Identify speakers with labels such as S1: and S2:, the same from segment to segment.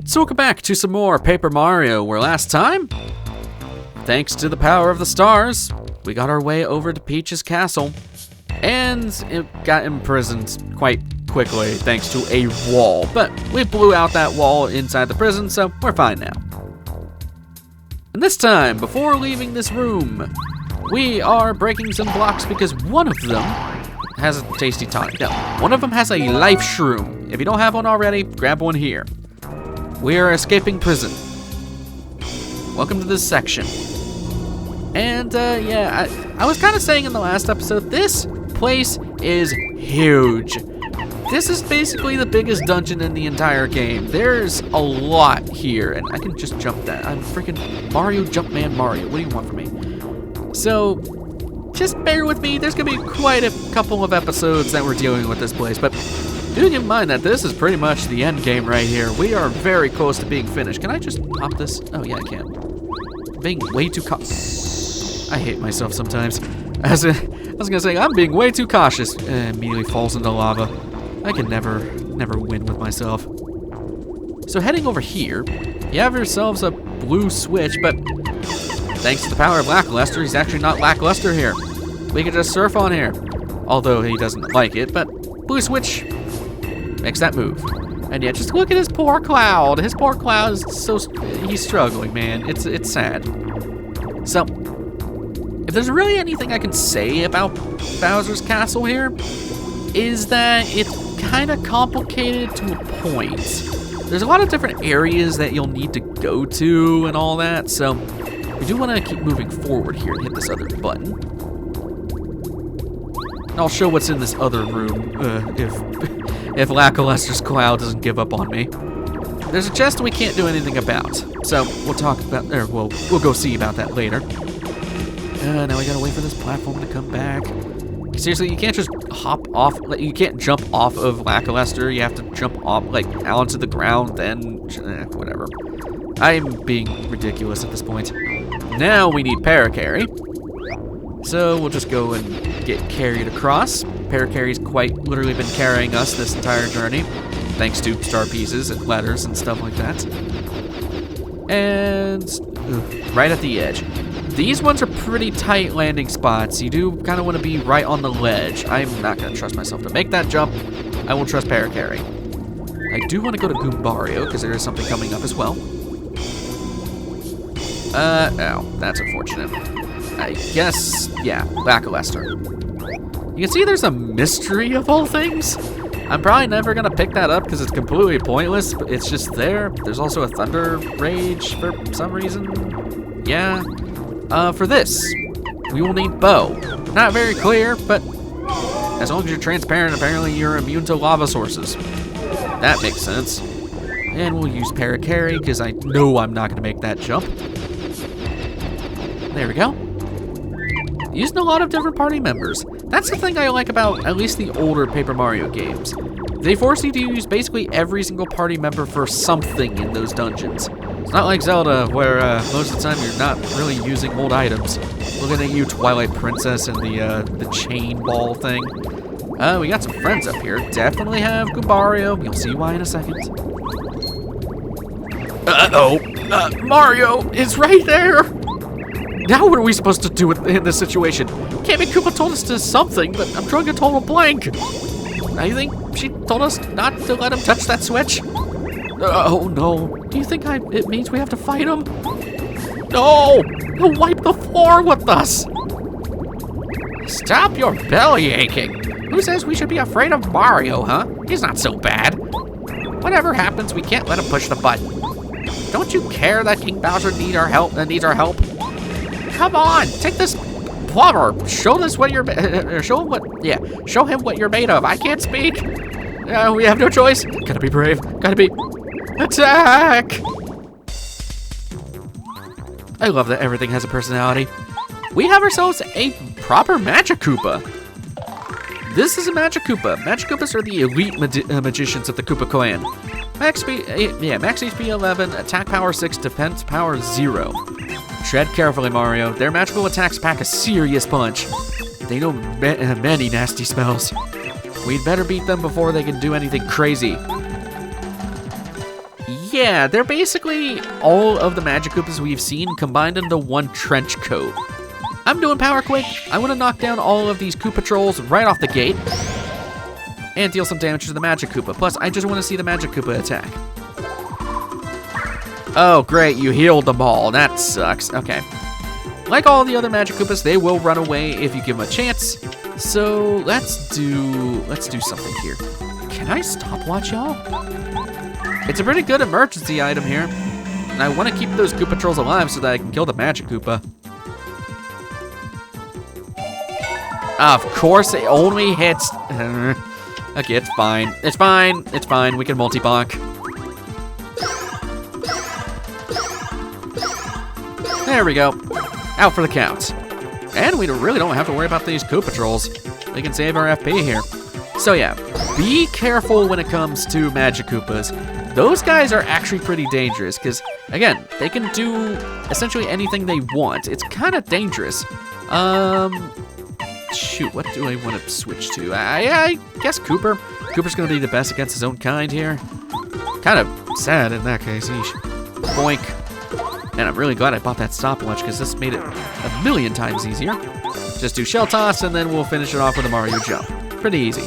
S1: So welcome back to some more Paper Mario, where last time, thanks to the power of the stars, we got our way over to Peach's castle, and it got imprisoned quite quickly thanks to a wall. But we blew out that wall inside the prison, so we're fine now. And this time, before leaving this room, we are breaking some blocks because one of them has a tasty tonic. No, one of them has a life shroom. If you don't have one already, grab one here. We are escaping prison. Welcome to this section. And yeah, I was kind of saying in the last episode, this place is huge. This is basically the biggest dungeon in the entire game. There's a lot here, and I can just jump that. I'm freaking Mario Jumpman Mario. What do you want from me? So, just bear with me. There's gonna be quite a couple of episodes that we're dealing with this place, but do keep in mind that this is pretty much the end game right here. We are very close to being finished. Can I just pop this? Oh yeah, I can. I'm being way too I hate myself sometimes. I was gonna say, I'm being way too cautious. Immediately falls into lava. I can never win with myself. So heading over here, you have yourselves a blue switch, but thanks to the power of Lackluster, he's actually not lackluster here. We can just surf on here. Although he doesn't like it, but blue switch makes that move. And yeah, just look at his poor Cloud. His poor Cloud is he's struggling, man. It's sad. So, if there's really anything I can say about Bowser's Castle here, is that it's kind of complicated to a point. There's a lot of different areas that you'll need to go to and all that, so we do want to keep moving forward here and hit this other button. And I'll show what's in this other room if Lackluster's Cloud doesn't give up on me. There's a chest we can't do anything about, so we'll talk about, or we'll go see about that later. Now we gotta wait for this platform to come back. Seriously, you can't just hop off, you can't jump off of Lackluster, you have to jump off, like, out onto the ground, then, whatever. I'm being ridiculous at this point. Now we need Paracarry. So we'll just go and get carried across. Paracarry's quite literally been carrying us this entire journey, thanks to star pieces and letters and stuff like that. And right at the edge. These ones are pretty tight landing spots. You do kind of want to be right on the ledge. I'm not going to trust myself to make that jump. I will trust Paracarry. I do want to go to Goombario because there is something coming up as well. Oh, that's unfortunate. I guess, yeah, Lackluster. You can see there's a mystery of all things. I'm probably never going to pick that up because it's completely pointless, but it's just there. There's also a Thunder Rage for some reason. Yeah. For this, we will need Bow. Not very clear, but as long as you're transparent, apparently you're immune to lava sources. That makes sense. And we'll use Paracarry, because I know I'm not going to make that jump. There we go. Using a lot of different party members. That's the thing I like about at least the older Paper Mario games. They force you to use basically every single party member for something in those dungeons. It's not like Zelda, where most of the time you're not really using old items. Looking at you, Twilight Princess, and the chain ball thing. We got some friends up here. Definitely have Goombario. You'll see why in a second. Mario is right there! Now what are we supposed to do in this situation? Kammy Koopa told us to something, but I'm drawing a total blank. I think she told us not to let him touch that switch. Oh no, do you think it means we have to fight him? No, he'll wipe the floor with us. Stop your belly aching. Who says we should be afraid of Mario, huh? He's not so bad. Whatever happens, we can't let him push the button. Don't you care that King Bowser needs our help? Come on, take this plumber. Show him what you're made of. I can't speak. We have no choice. Gotta be brave. Gotta be. Attack! I love that everything has a personality. We have ourselves a proper Magic Koopa. This is a Magic Koopa. Magic Koopas are the elite magicians of the Koopa clan. Max HP 11, attack power 6, defense power 0. Tread carefully, Mario. Their magical attacks pack a serious punch. They know many nasty spells. We'd better beat them before they can do anything crazy. Yeah, they're basically all of the Magic Koopas we've seen combined into one trench coat. I'm doing Power Quake. I want to knock down all of these Koopa Trolls right off the gate and deal some damage to the Magic Koopa. Plus, I just want to see the Magic Koopa attack. Oh, great, you healed them all. That sucks. Okay. Like all the other Magic Koopas, they will run away if you give them a chance. So let's do something here. Can I stopwatch, y'all? It's a pretty good emergency item here. And I want to keep those Koopa Trolls alive so that I can kill the Magic Koopa. Of course, it only hits. Okay, it's fine. It's fine. It's fine. We can multi-bonk. There we go. Out for the count. And we really don't have to worry about these Koopa Trolls. We can save our FP here. So yeah, be careful when it comes to Magic Koopas. Those guys are actually pretty dangerous because, again, they can do essentially anything they want. It's kind of dangerous. Shoot, what do I want to switch to? I guess Cooper. Cooper's going to be the best against his own kind here. Kind of sad in that case. Eesh. Boink. And I'm really glad I bought that stopwatch because this made it a million times easier. Just do Shell Toss and then we'll finish it off with a Mario Jump. Pretty easy.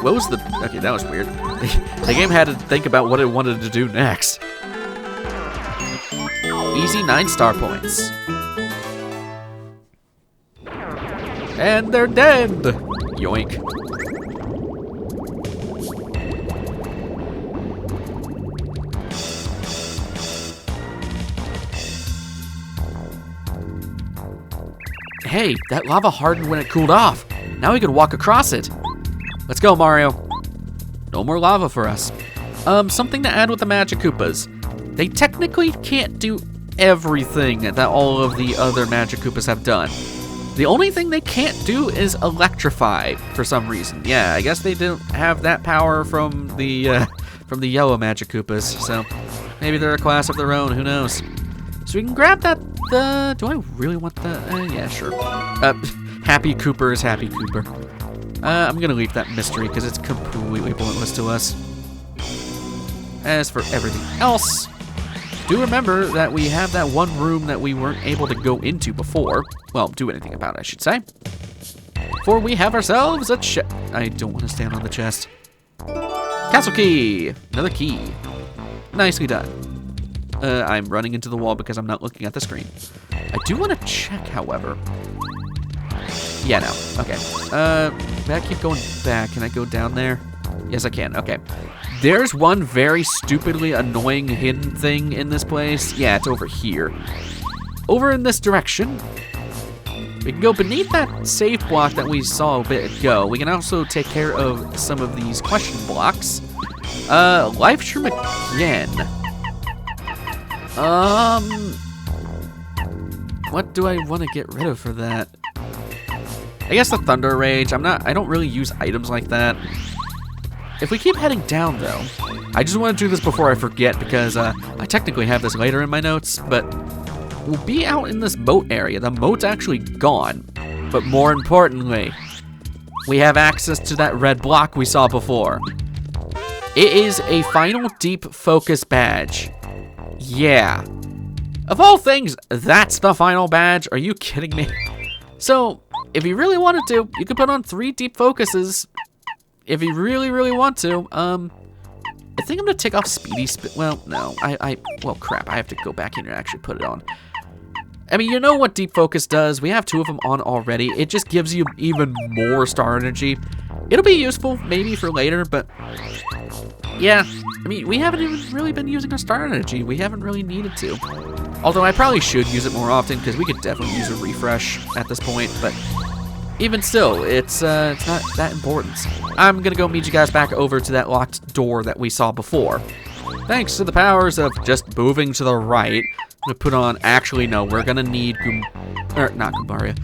S1: What was the... Okay, that was weird. The game had to think about what it wanted to do next. Easy 9 star points. And they're dead! Yoink. Hey, that lava hardened when it cooled off. Now we can walk across it. Let's go, Mario. No more lava for us. Something to add with the Magic Koopas. They technically can't do everything that all of the other Magic Koopas have done. The only thing they can't do is electrify for some reason. Yeah, I guess they don't have that power from the yellow Magic Koopas, so maybe they're a class of their own, who knows. So we can grab that, do I really want that? Yeah, sure. Happy Cooper is Happy Cooper. I'm gonna leave that mystery because it's completely pointless to us. As for everything else, do remember that we have that one room that we weren't able to go into before. Well, do anything about it, I should say. For we have ourselves a chest. I don't want to stand on the chest. Castle key. Another key. Nicely done. I'm running into the wall because I'm not looking at the screen. I do want to check, however. Yeah, no. Okay. I keep going back. Can I go down there? Yes, I can. Okay. There's one very stupidly annoying hidden thing in this place. Yeah, it's over here. Over in this direction. We can go beneath that safe block that we saw a bit ago. We can also take care of some of these question blocks. Life Shroom again. What do I want to get rid of for that? I guess the Thunder Rage. I don't really use items like that. If we keep heading down, though, I just want to do this before I forget because I technically have this later in my notes, but we'll be out in this moat area. The moat's actually gone, but more importantly, we have access to that red block we saw before. It is a final deep focus badge. Yeah. Of all things, that's the final badge. Are you kidding me? So, if you really wanted to, you could put on 3 deep focuses. If you really, really want to, I think I'm gonna take off Speedy Spin. Well, no, well, crap, I have to go back in and actually put it on. I mean, you know what Deep Focus does. We have 2 of them on already. It just gives you even more star energy. It'll be useful, maybe, for later, but yeah. I mean, we haven't even really been using our star energy. We haven't really needed to. Although I probably should use it more often, because we could definitely use a refresh at this point, but even still, it's not that important. I'm gonna go meet you guys back over to that locked door that we saw before. Thanks to the powers of just moving to the right, I'm gonna put on, actually no, we're gonna need not Goombaria.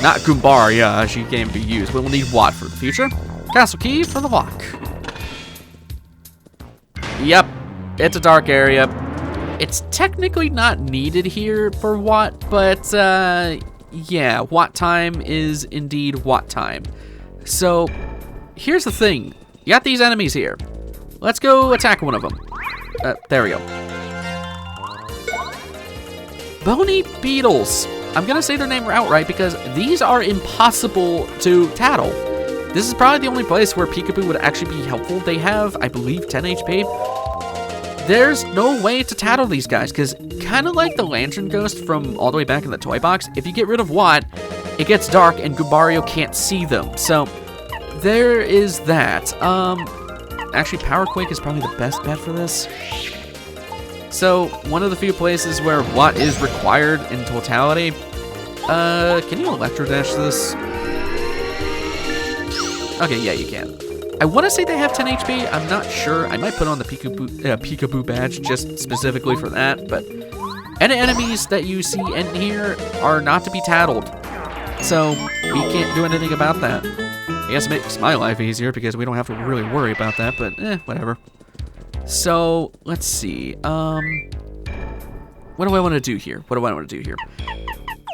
S1: Not Goombaria, she can't be used, but we'll need Watt for the future. Castle key for the lock. Yep, it's a dark area. It's technically not needed here for Watt, but yeah, Watt time is indeed Watt time. So, here's the thing. You got these enemies here. Let's go attack one of them. There we go. Bony beetles. I'm gonna say their name outright because these are impossible to tattle. This is probably the only place where Peekaboo would actually be helpful. They have, I believe, 10 HP. There's no way to tattle these guys because kind of like the Lantern Ghost from all the way back in the toy box, if you get rid of Watt, it gets dark and Goombario can't see them. So there is that. Actually, Power Quake is probably the best bet for this. So, one of the few places where Watt is required in totality. Can you Electro Dash this? Okay, yeah, you can. I want to say they have 10 HP. I'm not sure. I might put on the Peekaboo badge just specifically for that. But any enemies that you see in here are not to be tattled. So, we can't do anything about that. I guess it makes my life easier because we don't have to really worry about that, but whatever. So, let's see. What do I want to do here?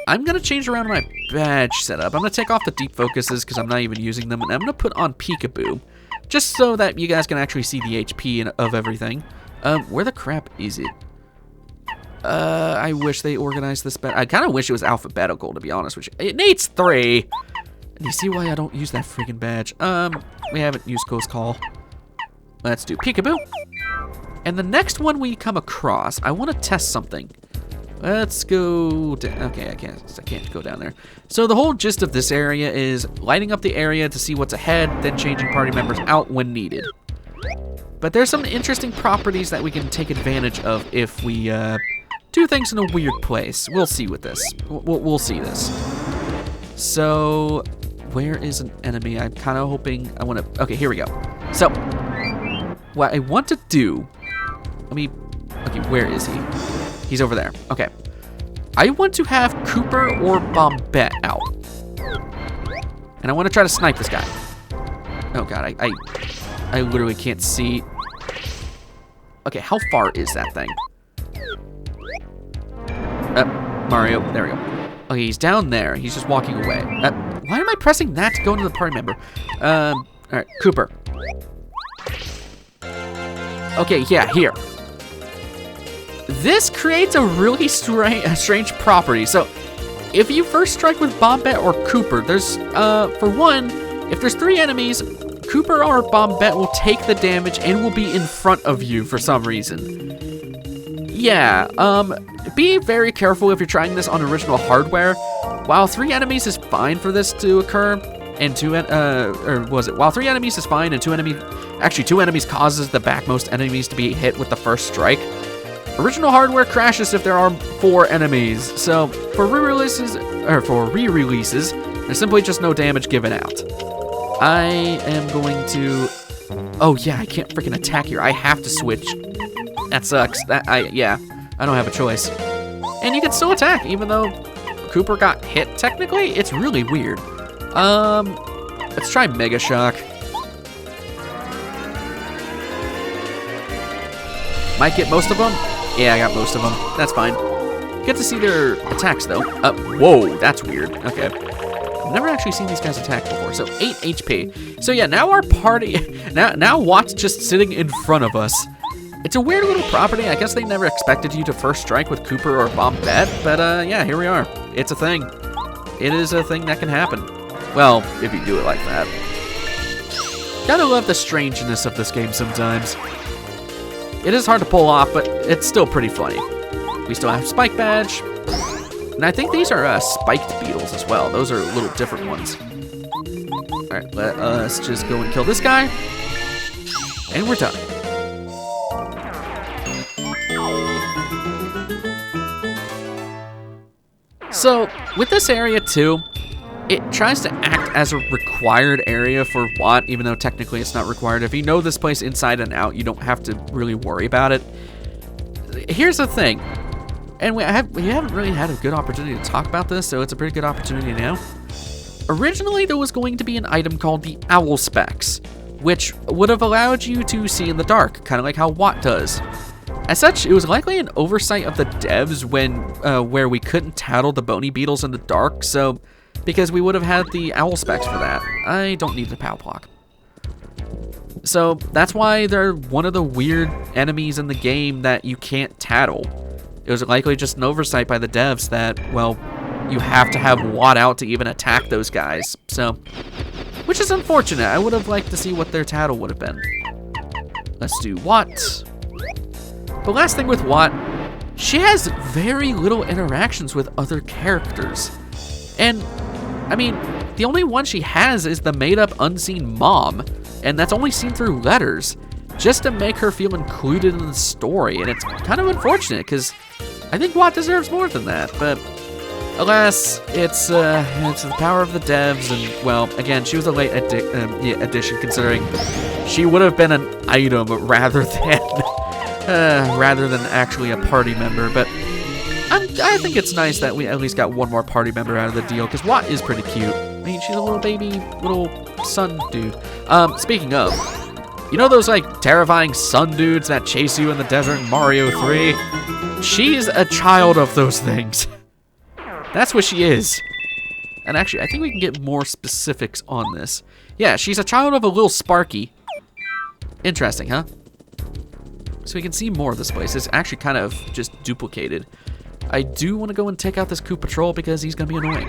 S1: I'm going to change around my badge setup. I'm going to take off the deep focuses because I'm not even using them, and I'm going to put on Peekaboo just so that you guys can actually see the HP of everything. Where the crap is it? I wish they organized this better. I kind of wish it was alphabetical, to be honest with you. It needs 3. And you see why I don't use that freaking badge? We haven't used Ghost Call. Let's do Peekaboo. And the next one we come across, I want to test something. Let's go down. Okay, I can't go down there. So the whole gist of this area is lighting up the area to see what's ahead, then changing party members out when needed. But there's some interesting properties that we can take advantage of if we do things in a weird place. We'll see with this. We'll see this. So, where is an enemy? I'm kind of hoping I want to... Okay, here we go. So, what I want to do... Okay, where is he? He's over there. Okay. I want to have Cooper or Bombette out. And I want to try to snipe this guy. Oh, God. I literally can't see... Okay, how far is that thing? Mario. There we go. Okay, he's down there. He's just walking away. Why am I pressing that to go into the party member? Alright, Cooper. Okay, yeah, here. This creates a really strange property. So, if you first strike with Bombette or Cooper, there's, for one, if there's 3 enemies, Cooper or Bombette will take the damage and will be in front of you for some reason. Yeah, be very careful if you're trying this on original hardware. While 3 enemies is fine for this to occur, and while 3 enemies is fine and 2 enemies causes the backmost enemies to be hit with the first strike, original hardware crashes if there are 4 enemies. So for re-releases, there's simply just no damage given out. I am going to... Oh yeah, I can't freaking attack here. I have to switch. That sucks. I don't have a choice. And you can still attack, even though Cooper got hit, technically. It's really weird. Let's try Mega Shock. Might get most of them. Yeah, I got most of them. That's fine. Get to see their attacks, though. Whoa, that's weird. Okay. I've never actually seen these guys attack before. So 8 HP. So yeah, now our party... Now Watt's just sitting in front of us. It's a weird little property. I guess they never expected you to first strike with Cooper or Bombette, but yeah, here we are. It's a thing. It is a thing that can happen. Well, if you do it like that. Gotta love the strangeness of this game sometimes. It is hard to pull off, but it's still pretty funny. We still have Spike Badge. And I think these are spiked beetles as well. Those are little different ones. Alright, let us just go and kill this guy. And we're done. So, with this area too, it tries to act as a required area for Watt, even though technically it's not required. If you know this place inside and out, you don't have to really worry about it. Here's the thing, and we haven't really had a good opportunity to talk about this, so it's a pretty good opportunity now. Originally, there was going to be an item called the Owl Specs, which would have allowed you to see in the dark, kind of like how Watt does. As such, it was likely an oversight of the devs where we couldn't tattle the bony beetles in the dark, so because we would have had the owl specs for that. I don't need the pow block. So that's why they're one of the weird enemies in the game that you can't tattle. It was likely just an oversight by the devs that, well, you have to have Watt out to even attack those guys. So, which is unfortunate. I would have liked to see what their tattle would have been. Let's do Watt. The last thing with Watt, she has very little interactions with other characters. And, I mean, the only one she has is the made-up unseen mom, and that's only seen through letters, just to make her feel included in the story. And it's kind of unfortunate, because I think Watt deserves more than that, but alas, it's the power of the devs, and, well, again, she was a late addition, considering she would have been an item rather than actually a party member. But I think it's nice that we at least got one more party member out of the deal, because Watt is pretty cute. I mean, she's a little baby, little sun dude. Speaking of, you know those, like, terrifying sun dudes that chase you in the desert in Mario 3? She's a child of those things. That's what she is. And actually, I think we can get more specifics on this. Yeah, she's a child of a little Sparky. Interesting, huh? So we can see more of this place. It's actually kind of just duplicated. I do want to go and take out this Koopa Patrol because he's going to be annoying.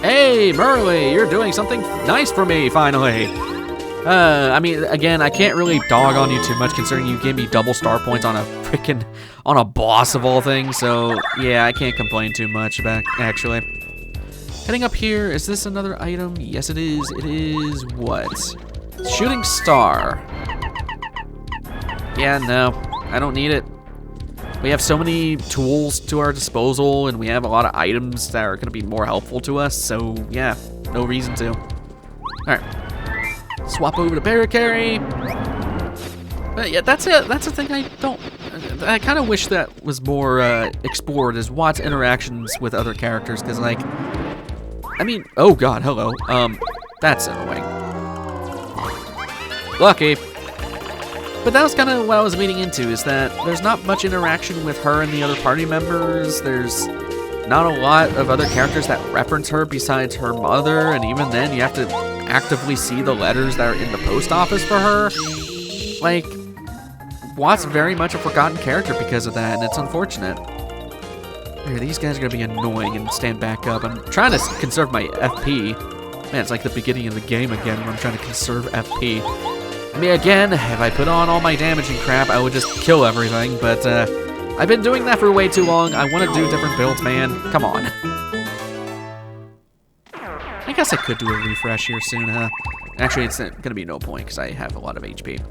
S1: Hey, Merly, you're doing something nice for me, finally. I mean, again, I can't really dog on you too much considering you gave me double star points on a boss of all things. So, yeah, I can't complain too much about, actually. Heading up here, is this another item? Yes, it is. It is what? Shooting star. Yeah, no, I don't need it. We have so many tools to our disposal, and we have a lot of items that are going to be more helpful to us, so yeah, no reason to. Alright. Swap over to Barricary. But yeah, that's it. That's the thing I kind of wish that was more explored, is Watt's interactions with other characters, because, like, I mean, oh god, hello. That's annoying. Lucky. But that was kind of what I was leading into, is that there's not much interaction with her and the other party members. There's not a lot of other characters that reference her besides her mother, and even then you have to actively see the letters that are in the post office for her. Like, Watt's very much a forgotten character because of that, and it's unfortunate. Here, these guys are going to be annoying and stand back up. I'm trying to conserve my FP. Man, it's like the beginning of the game again when I'm trying to conserve FP. I mean, again, if I put on all my damage and crap, I would just kill everything, but I've been doing that for way too long. I want to do different builds, man. Come on. I guess I could do a refresh here soon, huh? Actually, it's going to be no point because I have a lot of HP.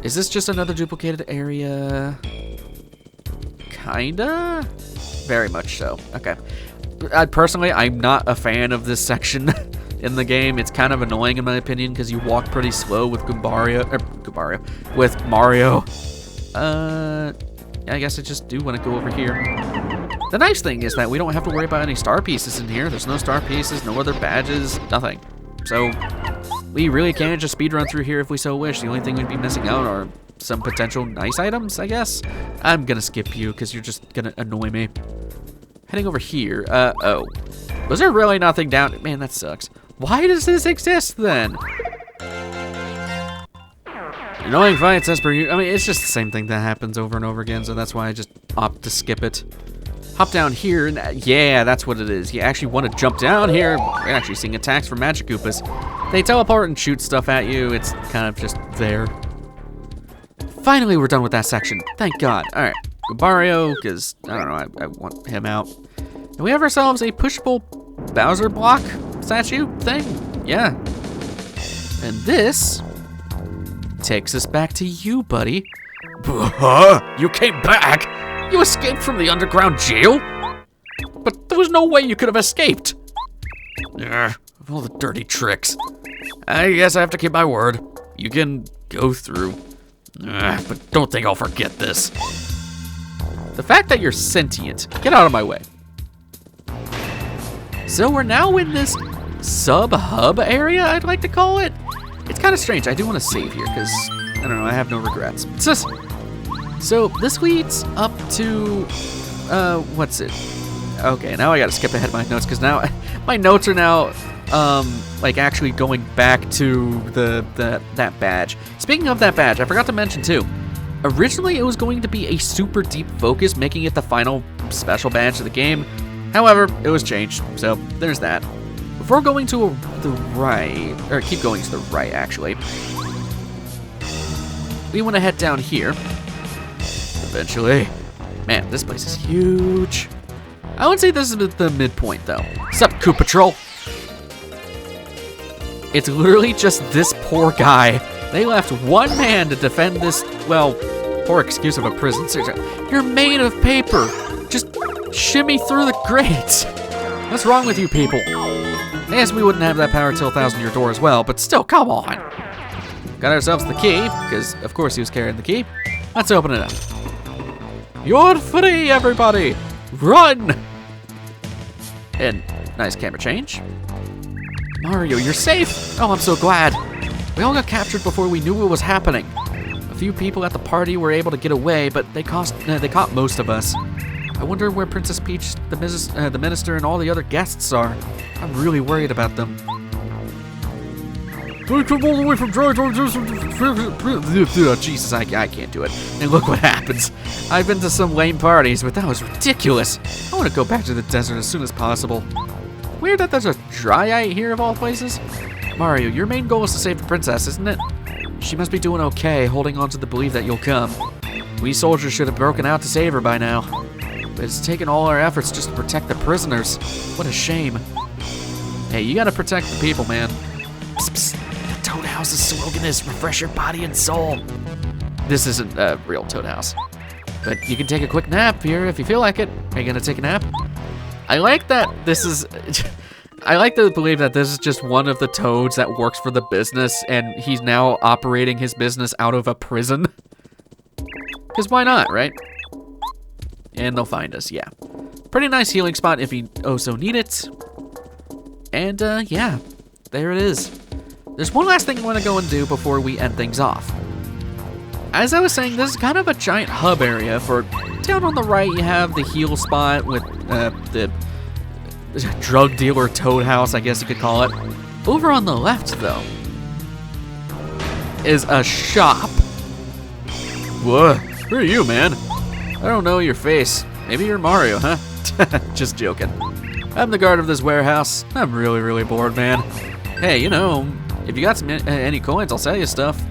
S1: Is this just another duplicated area? Kinda? Very much so. Okay. Personally, I'm not a fan of this section in the game. It's kind of annoying in my opinion because you walk pretty slow with with Mario. I guess I just do want to go over here. The nice thing is that we don't have to worry about any star pieces in here. There's no star pieces, no other badges, nothing. So we really can just speedrun through here if we so wish. The only thing we'd be missing out are some potential nice items, I guess. I'm gonna skip you because you're just gonna annoy me. Heading over here. Oh. Was there really nothing down? Man, that sucks. Why does this exist then? Annoying fights as per you. I mean, it's just the same thing that happens over and over again, so that's why I just opt to skip it. Hop down here, and yeah, that's what it is. You actually want to jump down here. We're actually seeing attacks from Magic Koopas. They teleport and shoot stuff at you. It's kind of just there. Finally, we're done with that section. Thank God. All right, Mario, because I don't know, I want him out. And we have ourselves a pushable Bowser block statue thing. Yeah. And this takes us back to you, buddy. Huh? You came back? You escaped from the underground jail? But there was no way you could have escaped. All the dirty tricks. I guess I have to keep my word. You can go through. But don't think I'll forget this. The fact that you're sentient. Get out of my way. So we're now in this sub-hub area, I'd like to call it. It's kind of strange. I do want to save here because, I don't know, I have no regrets. So this leads up to, what's it? Okay, now I got to skip ahead of my notes because now my notes are now like actually going back to that badge. Speaking of that badge, I forgot to mention too. Originally, it was going to be a super deep focus, making it the final special badge of the game. However, it was changed, so there's that. Before going to the right, or keep going to the right actually, we want to head down here. Eventually. Man, this place is huge. I would say this is the midpoint though. Sup, Coup Patrol? It's literally just this poor guy. They left one man to defend this, well, poor excuse of a prison. You're made of paper. Just shimmy through the grate. What's wrong with you people? Yes, we wouldn't have that power till 1,000-year door as well, but still, come on. Got ourselves the key, because of course he was carrying the key. Let's open it up. You're free, everybody! Run! And nice camera change. Mario, you're safe! Oh, I'm so glad. We all got captured before we knew what was happening. A few people at the party were able to get away, but they caught most of us. I wonder where Princess Peach, the minister, and all the other guests are. I'm really worried about them. I come all the way from dry. Jesus, I can't do it. And look what happens. I've been to some lame parties, but that was ridiculous. I want to go back to the desert as soon as possible. Weird that there's a dryite here of all places. Mario, your main goal is to save the princess, isn't it? She must be doing okay, holding on to the belief that you'll come. We soldiers should have broken out to save her by now. But it's taken all our efforts just to protect the prisoners. What a shame. Hey, you gotta protect the people, man. Psst, psst. The Toad House's slogan is refresh your body and soul. This isn't a real Toad House. But you can take a quick nap here if you feel like it. Are you gonna take a nap? I like that this is... I like to believe that this is just one of the toads that works for the business and he's now operating his business out of a prison. Because why not, right? And they'll find us, yeah. Pretty nice healing spot if you oh so need it. And yeah, there it is. There's one last thing I want to go and do before we end things off. As I was saying, this is kind of a giant hub area for, down on the right you have the heal spot with the drug dealer Toad House, I guess you could call it. Over on the left though, is a shop. What? Who are you, man? I don't know your face. Maybe you're Mario, huh? Just joking. I'm the guard of this warehouse. I'm really, really bored, man. Hey, you know, if you got some any coins, I'll sell you stuff.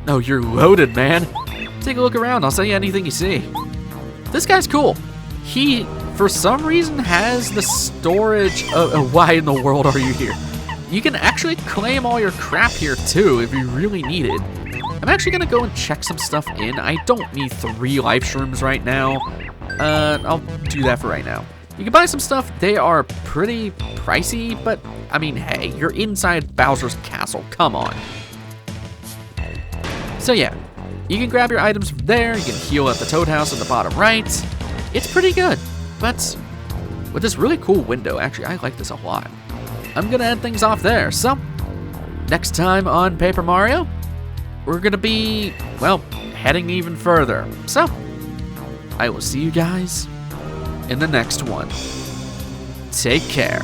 S1: Oh, you're loaded, man. Take a look around. I'll sell you anything you see. This guy's cool. He, for some reason, has the storage of why in the world are you here? You can actually claim all your crap here, too, if you really need it. I'm actually gonna go and check some stuff in. I don't need 3 life shrooms right now. I'll do that for right now. You can buy some stuff. They are pretty pricey, but I mean, hey, you're inside Bowser's castle. Come on. So yeah, you can grab your items from there. You can heal at the Toad House in the bottom right. It's pretty good, but with this really cool window, actually, I like this a lot. I'm gonna end things off there. So next time on Paper Mario, we're gonna be, well, heading even further. So, I will see you guys in the next one. Take care.